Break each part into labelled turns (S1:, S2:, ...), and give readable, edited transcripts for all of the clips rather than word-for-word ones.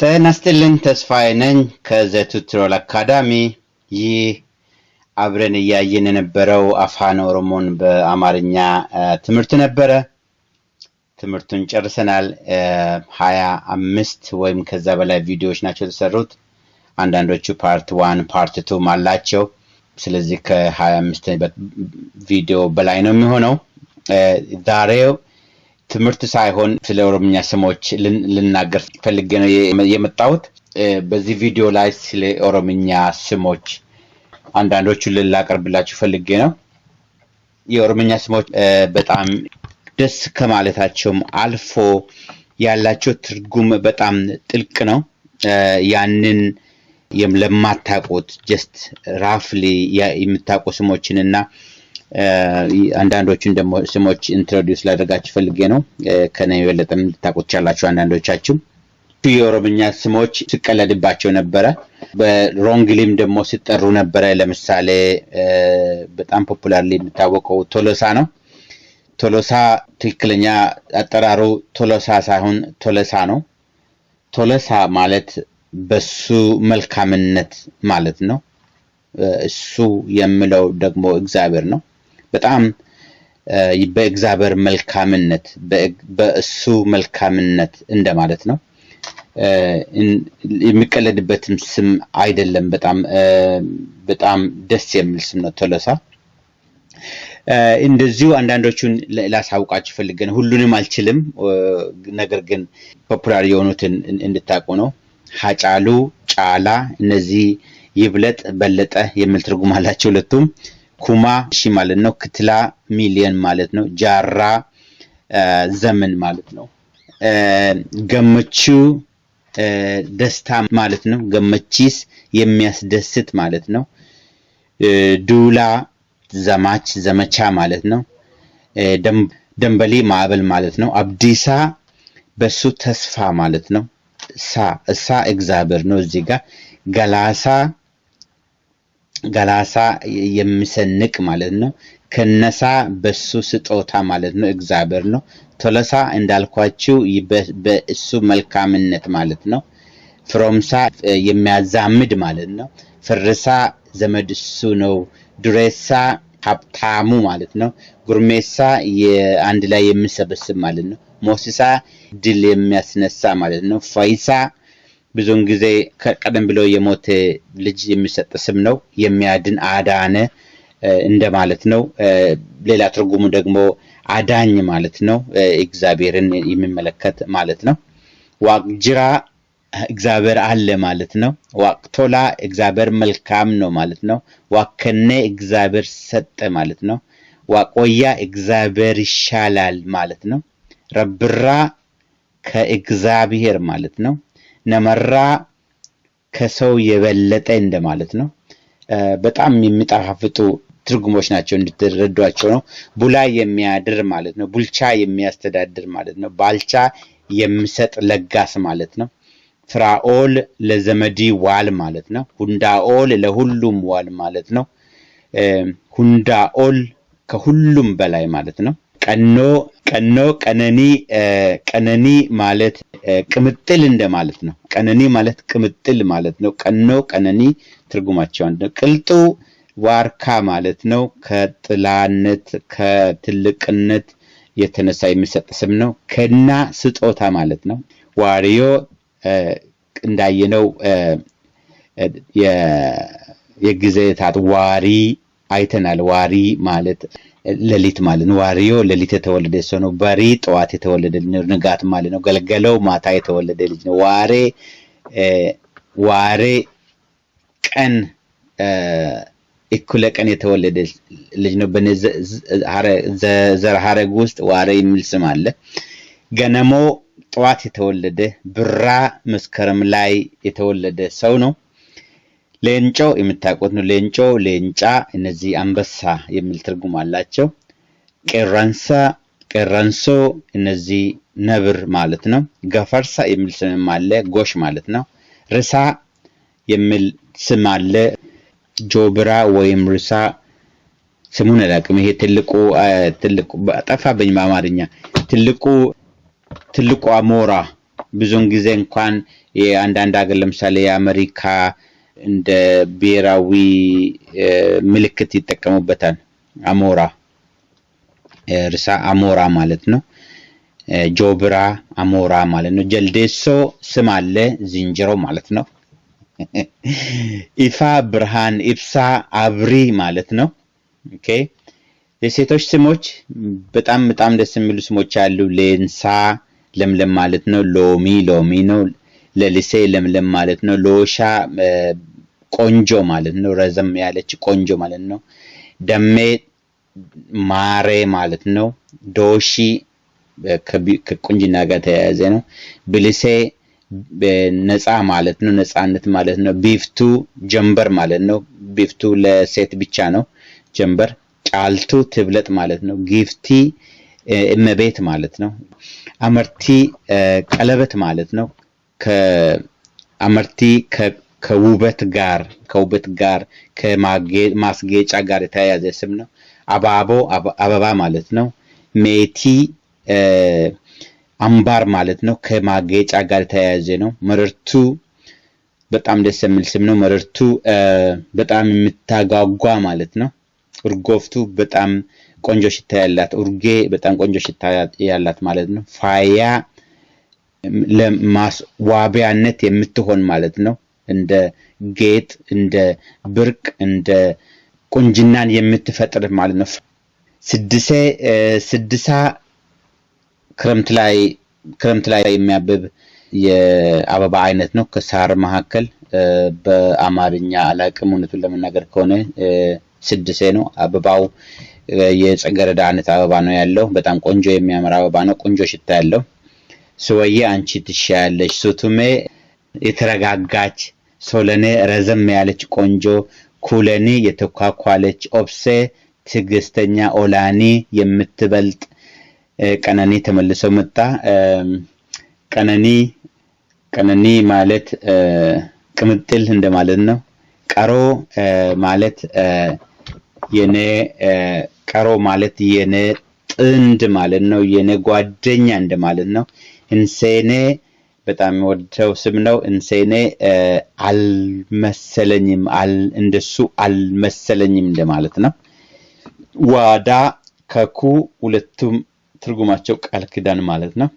S1: ጤና ይስጥልኝ ተስፋዬ ነኝ ከዘቱትሮል አካዳሚ። ይህ አብረን እያየን የነበረው አፋን ኦሮሞን በአማርኛ ትምህርት ነበረ። ትምህርቱን ጨርሰናል። 25 ወይም ከዛ በላይ ቪዲዮዎች ናቸው የተሰሩት። አንዳንዶቹ ፓርት 1 ፓርት 2 አላቸው። ስለዚህ ከ25 ቪዲዮ በላይ ነው የሚሆነው። ዛሬው ትምህርት ሳይሆን ስለ ኦሮምኛ ስሞች ልናገር ፈልጌ ነው የመጣሁት። በዚህ ቪዲዮ ላይ ስለ ኦሮምኛ ስሞች አንዳንዶቹን ልላቀርብላችሁ ፈልጌ ነው። የኦሮምኛ ስሞች በጣም ደስ ከማለታቸውም አልፎ ያላቸው ትርጉም በጣም ጥልቅ ነው። ያንን ለማታውቁት ጀስት ራፍሊ የምታውቁ ስሞችንና አንዳንዶቹን ደግሞ ስሞች ኢንትሮዲዩስ ላደርጋችሁ ፈልጌ ነው። ከኔ የበለጠም ልታውቁት ያላችሁ አንዳንዶቻችሁ የኦሮምኛ ስሞች ሲቀለድባቸው ነበረ። በሮንግሊም ደግሞ ሲጠሩ ነበረ። ለምሳሌ በጣም ፖፑላርሊ የሚታወቀው ቶሎሳ ነው። ቶሎሳ ትክክለኛ አጠራሩ ቶሎሳ ሳይሆን ቶለሳ ነው። ቶለሳ ማለት በሱ መልካምነት ማለት ነው። እሱ የሚለው ደግሞ እግዚአብሔር ነው። በጣም በእግዚአብሔር መልካምነት በእሱ መልካምነት እንደማለት ነው። የሚቀለድበትም ስም አይደለም። በጣም ደስ የሚል ስም ነው ቶሎሳ። እንደዚሁ አንዳንዶቹን ላሳውቃችሁ ፈልገን ሁሉንም አልችልም፣ ነገር ግን ፖፑላር የሆኑትን እንድታውቁ ነው። ሀጫሉ፣ ጫላ፣ እነዚህ ይብለጥ በለጠ የሚል ትርጉም አላቸው ሁለቱም። ኩማ ሺ ማለት ነው። ክትላ ሚሊየን ማለት ነው። ጃራ ዘመን ማለት ነው። ገመቹ ደስታ ማለት ነው። ገመቺስ የሚያስደስት ማለት ነው። ዱላ ዘማች ዘመቻ ማለት ነው። ደንበሊ ማዕበል ማለት ነው። አብዲሳ በሱ ተስፋ ማለት ነው። እሳ እግዚአብሔር ነው። እዚህ ጋር ገላሳ የሚሰንቅ ማለት ነው። ከነሳ በሱ ስጦታ ማለት ነው። እግዚአብሔር ነው። ቶለሳ እንዳልኳችሁ በእሱ መልካምነት ማለት ነው። ፍሮምሳ የሚያዛምድ ማለት ነው። ፍርሳ ዘመድ እሱ ነው። ዱሬሳ ሀብታሙ ማለት ነው። ጉርሜሳ አንድ ላይ የሚሰበስብ ማለት ነው። ሞሲሳ ድል የሚያስነሳ ማለት ነው። ፋይሳ ብዙውን ጊዜ ቀደም ብሎ የሞተ ልጅ የሚሰጥ ስም ነው። የሚያድን አዳነ እንደማለት ነው። ሌላ ትርጉሙ ደግሞ አዳኝ ማለት ነው። እግዚአብሔርን የሚመለከት ማለት ነው። ዋቅጅራ እግዚአብሔር አለ ማለት ነው። ዋቅቶላ እግዚአብሔር መልካም ነው ማለት ነው። ዋከነ እግዚአብሔር ሰጠ ማለት ነው። ዋቆያ እግዚአብሔር ይሻላል ማለት ነው። ረብራ ከእግዚአብሔር ማለት ነው። ነመራ ከሰው የበለጠ እንደማለት ነው። በጣም የሚጣፍጡ ትርጉሞች ናቸው፣ እንድትረዷቸው ነው። ቡላ የሚያድር ማለት ነው። ቡልቻ የሚያስተዳድር ማለት ነው። ባልቻ የሚሰጥ ለጋስ ማለት ነው። ፍራኦል ለዘመዲ ዋል ማለት ነው። ሁንዳኦል ለሁሉም ዋል ማለት ነው። ሁንዳኦል ከሁሉም በላይ ማለት ነው። ቀኖ ቀነኒ ማለት ቅምጥል እንደማለት ነው። ቀነኒ ማለት ቅምጥል ማለት ነው። ቀነኒ ትርጉማቸው አንድ ነው። ቅልጡ ዋርካ ማለት ነው። ከጥላነት ከትልቅነት የተነሳ የሚሰጥ ስም ነው። ከና ስጦታ ማለት ነው። ዋሪዮ እንዳየነው የጊዜታት ዋሪ አይተናል። ዋሪ ማለት ሌሊት ማለት ነው። ዋሪዮ ሌሊት የተወለደ ሰው ነው። በሪ ጠዋት የተወለደ ንጋት ማለት ነው። ገልገለው ማታ የተወለደ ልጅ ነው። ዋሬ ቀን እኩለ ቀን የተወለደ ልጅ ነው። በዘር ሐረግ ውስጥ ዋሬ የሚል ስም አለ። ገነሞ ጠዋት የተወለደ፣ ብራ መስከረም ላይ የተወለደ ሰው ነው። ሌንጮ የምታውቁት ነው። ሌንጫ እነዚህ አንበሳ የሚል ትርጉም አላቸው። ቀረንሶ እነዚህ ነብር ማለት ነው። ገፈርሳ የሚል ስም አለ። ጎሽ ማለት ነው። ርሳ የሚል ስም አለ። ጆብራ ወይም ርሳ ስሙን አላውቅም። ይሄ ትልቁ ጠፋብኝ በአማርኛ። ትልቁ አሞራ ብዙውን ጊዜ እንኳን የአንዳንድ ሀገር ለምሳሌ የአሜሪካ እንደ ብሔራዊ ምልክት ይጠቀሙበታል። አሞራ ርሳ አሞራ ማለት ነው። ጆብራ አሞራ ማለት ነው። ጀልዴሶ ስም አለ ዝንጀሮ ማለት ነው። ኢፋ ብርሃን፣ ኢብሳ አብሪ ማለት ነው። ኦኬ የሴቶች ስሞች በጣም ደስ የሚሉ ስሞች አሉ። ሌንሳ ለምለም ማለት ነው። ሎሚ ነው። ለሊሴ ለምለም ማለት ነው። ሎሻ ቆንጆ ማለት ነው። ረዘም ያለች ቆንጆ ማለት ነው። ደሜ ማሬ ማለት ነው። ዶሺ ከቁንጅና ጋር ተያያዘ ነው። ብልሴ ነፃ ማለት ነው። ነፃነት ማለት ነው። ቢፍቱ ጀንበር ማለት ነው። ቢፍቱ ለሴት ብቻ ነው ጀንበር። ጫልቱ ትብለጥ ማለት ነው። ጊፍቲ እመቤት ማለት ነው። አመርቲ ቀለበት ማለት ነው። ከአመርቲ ከውበት ጋር ከማስጌጫ ጋር የተያያዘ ስም ነው። አባቦ አበባ ማለት ነው። ሜቲ አምባር ማለት ነው። ከማጌጫ ጋር የተያያዘ ነው። መረርቱ በጣም ደስ የሚል ስም ነው። መረርቱ በጣም የምታጓጓ ማለት ነው። እርጎፍቱ በጣም ቆንጆ ሽታ ያላት፣ ኡርጌ በጣም ቆንጆ ሽታ ያላት ማለት ነው። ፋያ ለማስዋቢያነት የምትሆን ማለት ነው። እንደ ጌጥ፣ እንደ ብርቅ፣ እንደ ቁንጅናን የምትፈጥር ማለት ነው። ስድሳ ክረምት ላይ የሚያብብ የአበባ አይነት ነው። ከሳር መካከል በአማርኛ አላቅም እውነቱን ለመናገር ከሆነ ስድሴ ነው። አበባው የጽጌረዳ አይነት አበባ ነው ያለው። በጣም ቆንጆ የሚያምር አበባ ነው። ቆንጆ ሽታ ያለው። ስወዬ አንቺ ትሻያለሽ። ሱቱሜ የተረጋጋች፣ ሶለኔ ረዘም ያለች ቆንጆ፣ ኩለኒ የተኳኳለች፣ ኦብሴ ትዕግስተኛ፣ ኦላኒ የምትበልጥ። ቀነኒ ተመልሶ መጣ። ቀነኒ ማለት ቅምጥል እንደማለት ነው። ቀሮ ማለት ቀሮ ማለት የኔ ጥንድ ማለት ነው። የኔ ጓደኛ እንደማለት ነው። እንሴኔ በጣም ወደው ስም ነው። እንሴኔ አልመሰለኝም፣ እንደሱ አልመሰለኝም እንደማለት ነው። ዋዳ ከኩ ሁለቱም ትርጉማቸው ቃል ኪዳን ማለት ነው።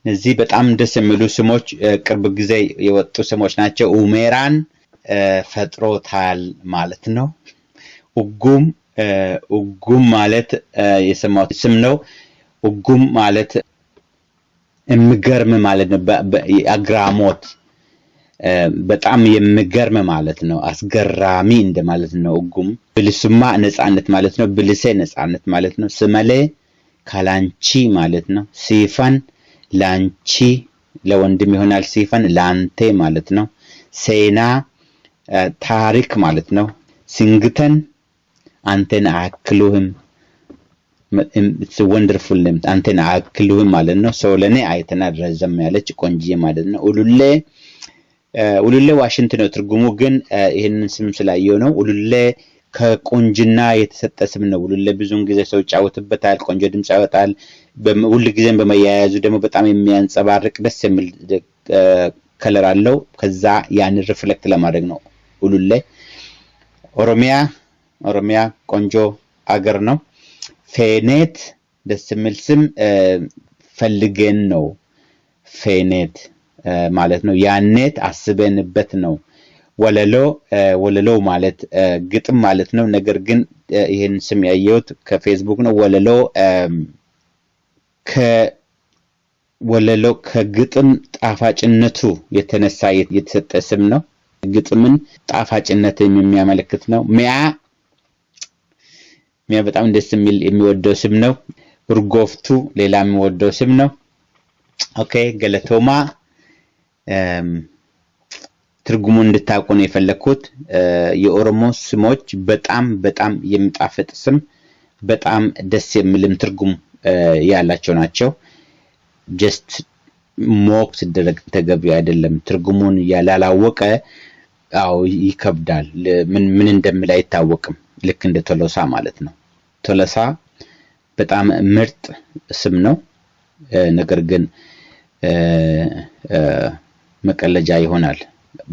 S1: እነዚህ በጣም ደስ የሚሉ ስሞች ቅርብ ጊዜ የወጡ ስሞች ናቸው። ኡሜራን ፈጥሮታል ማለት ነው። ኡጉም ማለት የሰማሁት ስም ነው። ኡጉም ማለት የሚገርም ማለት ነው። አግራሞት በጣም የሚገርም ማለት ነው። አስገራሚ እንደማለት ነው። ኡጉም ብልሱማ ነፃነት ማለት ነው። ብልሴ ነፃነት ማለት ነው። ስመሌ ካላንቺ ማለት ነው። ሲፈን ላንቺ ለወንድም ይሆናል። ሲፈን ላንቴ ማለት ነው። ሴና ታሪክ ማለት ነው። ሲንግተን አንተን አክሉህም it's wonderful name አንተን አክሉህም ማለት ነው። ሰው ለኔ አይተና ረዘም ያለች ቆንጂዬ ማለት ነው። ኡሉሌ ዋሽንት ነው ትርጉሙ፣ ግን ይሄንን ስም ስላየው ነው። ኡሉሌ ከቆንጅና የተሰጠ ስም ነው። ኡሉሌ ብዙውን ጊዜ ሰው ጫወትበታል፣ ቆንጆ ድምጽ ያወጣል። ሁሉ ጊዜም በመያያዙ ደግሞ በጣም የሚያንጸባርቅ ደስ የሚል ከለር አለው። ከዛ ያን ሪፍሌክት ለማድረግ ነው ኡሉሌ። ኦሮሚያ ቆንጆ አገር ነው። ፌኔት ደስ የሚል ስም፣ ፈልገን ነው ፌኔት ማለት ነው። ያኔት አስበንበት ነው። ወለሎ ማለት ግጥም ማለት ነው። ነገር ግን ይሄን ስም ያየሁት ከፌስቡክ ነው። ወለሎ ከግጥም ጣፋጭነቱ የተነሳ የተሰጠ ስም ነው። ግጥምን ጣፋጭነት የሚያመለክት ነው። ሚያ በጣም ደስ የሚል የሚወደው ስም ነው። ኡርጎፍቱ ሌላ የሚወደው ስም ነው። ኦኬ ገለቶማ ትርጉሙን እንድታውቁ ነው የፈለኩት። የኦሮሞ ስሞች በጣም የሚጣፍጥ ስም፣ በጣም ደስ የሚልም ትርጉም ያላቸው ናቸው። ጀስት ሞክ ሲደረግ ተገቢ አይደለም። ትርጉሙን ያላወቀ ይከብዳል። ምን እንደሚል አይታወቅም። ልክ እንደ ቶሎሳ ማለት ነው። ቶሎሳ በጣም ምርጥ ስም ነው። ነገር ግን መቀለጃ ይሆናል።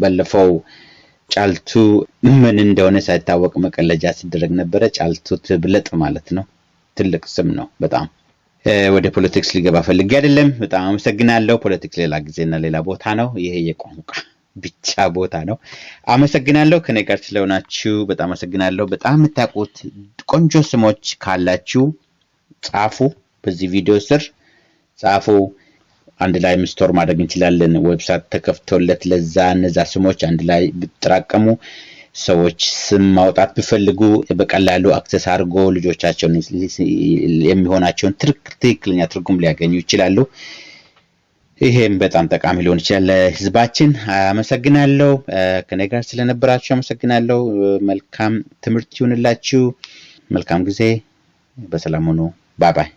S1: ባለፈው ጫልቱ ምን እንደሆነ ሳይታወቅ መቀለጃ ሲደረግ ነበረ። ጫልቱ ትብለጥ ማለት ነው። ትልቅ ስም ነው በጣም። ወደ ፖለቲክስ ሊገባ ፈልጌ አይደለም። በጣም አመሰግናለሁ። ፖለቲክስ ሌላ ጊዜና ሌላ ቦታ ነው። ይሄ የቋንቋ ብቻ ቦታ ነው። አመሰግናለሁ። ከኔ ጋር ስለሆናችሁ በጣም አመሰግናለሁ። በጣም የምታውቁት ቆንጆ ስሞች ካላችሁ ጻፉ፣ በዚህ ቪዲዮ ስር ጻፉ። አንድ ላይ ስቶር ማድረግ እንችላለን። ዌብሳይት ተከፍቶለት ለዛ እነዛ ስሞች አንድ ላይ ብትጠራቀሙ ሰዎች ስም ማውጣት ቢፈልጉ በቀላሉ አክሰስ አድርጎ ልጆቻቸውን የሚሆናቸውን ትክክለኛ ትርጉም ሊያገኙ ይችላሉ። ይሄም በጣም ጠቃሚ ሊሆን ይችላል ለህዝባችን። አመሰግናለሁ። ከኔ ጋር ስለነበራችሁ አመሰግናለሁ። መልካም ትምህርት ይሁንላችሁ። መልካም ጊዜ። በሰላም ሁኑ። ባይ ባይ።